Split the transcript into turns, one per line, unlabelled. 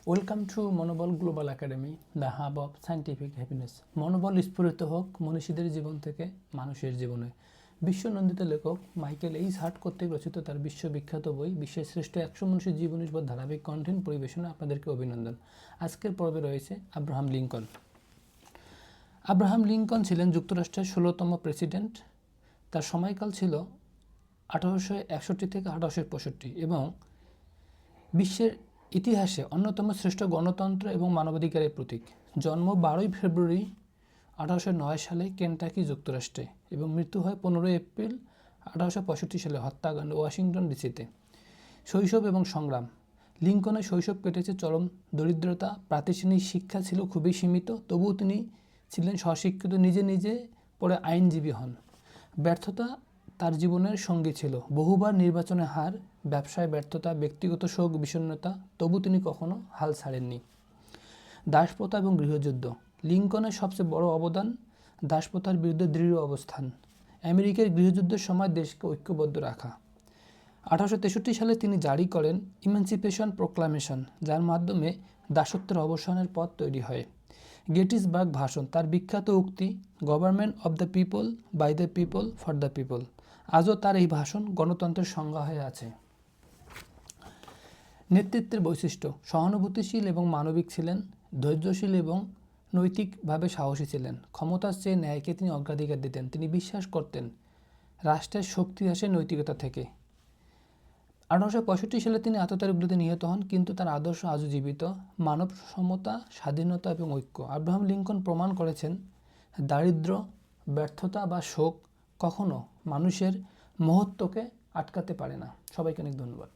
Welcome to মনোবল global academy, the hub of scientific happiness. মনোবল স্ফুরিত হোক মনীষীদের জীবন থেকে মানুষের জীবনে। বিশ্বনন্দিত লেখক মাইকেল এইচ হার্ট কর্তৃক রচিত তার বিশ্ববিখ্যাত বই বিশ্বের শ্রেষ্ঠ 100 মনীষীর জীবনী বা ধারাবাহিক কন্টেন্ট পরিবেশনে আপনাদেরকে অভিনন্দন। আজকের পর্বে রয়েছে আব্রাহাম লিঙ্কন। আব্রাহাম লিঙ্কন ছিলেন যুক্তরাষ্ট্রের 16তম প্রেসিডেন্ট। তার সময়কাল ছিল 1861 থেকে 1865 এবং বিশ্বের ইতিহাসে অন্যতম শ্রেষ্ঠ গণতন্ত্র এবং মানবাধিকারের প্রতীক। জন্ম 12 ফেব্রুয়ারি 1809 সালে কেন্টাকি যুক্তরাষ্ট্রে এবং মৃত্যু হয় 15 এপ্রিল 1865 সালে হত্যাকাণ্ড ওয়াশিংটন ডিসিতে। শৈশব এবং সংগ্রাম। লিঙ্কনের শৈশব কেটেছে চরম দরিদ্রতা, প্রাতিষ্ঠানিক শিক্ষা ছিল খুবই সীমিত, তবুও তিনি ছিলেন স্বশিক্ষিত, নিজে পরে আইনজীবী হন। ব্যর্থতা তার জীবনের সঙ্গী ছিল, বহুবার নির্বাচনে হার, ব্যবসায় ব্যর্থতা, ব্যক্তিগত শোক বিষণ্ণতা, তবু তিনি কখনো হাল ছাড়েননি। দাসপ্রথা এবং গৃহযুদ্ধ। লিঙ্কনের সবচেয়ে বড় অবদান দাসপ্রথার বিরুদ্ধে দৃঢ় অবস্থান, আমেরিকার গৃহযুদ্ধের সময় দেশকে ঐক্যবদ্ধ রাখা। 1863 সালে তিনি জারি করেন ইমানসিপেশন প্রোক্লামেশন, যার মাধ্যমে দাসত্বের অবসানের পথ তৈরি হয়। গেটিসবার্গ ভাষণ, তার বিখ্যাত উক্তি government of the people, by the people, for the people. আজও তার এই ভাষণ গণতন্ত্রের সংজ্ঞা হয়ে আছে। নেতৃত্বের বৈশিষ্ট্য: সহানুভূতিশীল এবং মানবিক ছিলেন, ধৈর্যশীল এবং নৈতিকভাবে সাহসী ছিলেন। ক্ষমতার চেয়ে ন্যায়কে তিনি অগ্রাধিকার দিতেন। তিনি বিশ্বাস করতেন রাষ্ট্রের শক্তি আসে নৈতিকতা থেকে। 1865 সালে তিনি আততায়ীগুলোতে নিহত হন, কিন্তু তার আদর্শ আজও জীবিত: মানব সমতা, স্বাধীনতা এবং ঐক্য। আব্রাহাম লিঙ্কন প্রমাণ করেছেন দারিদ্র্য, ব্যর্থতা বা শোক কখনো মানুষের মহত্বকে আটকাতে পারে না। সবাইকে অনেক ধন্যবাদ।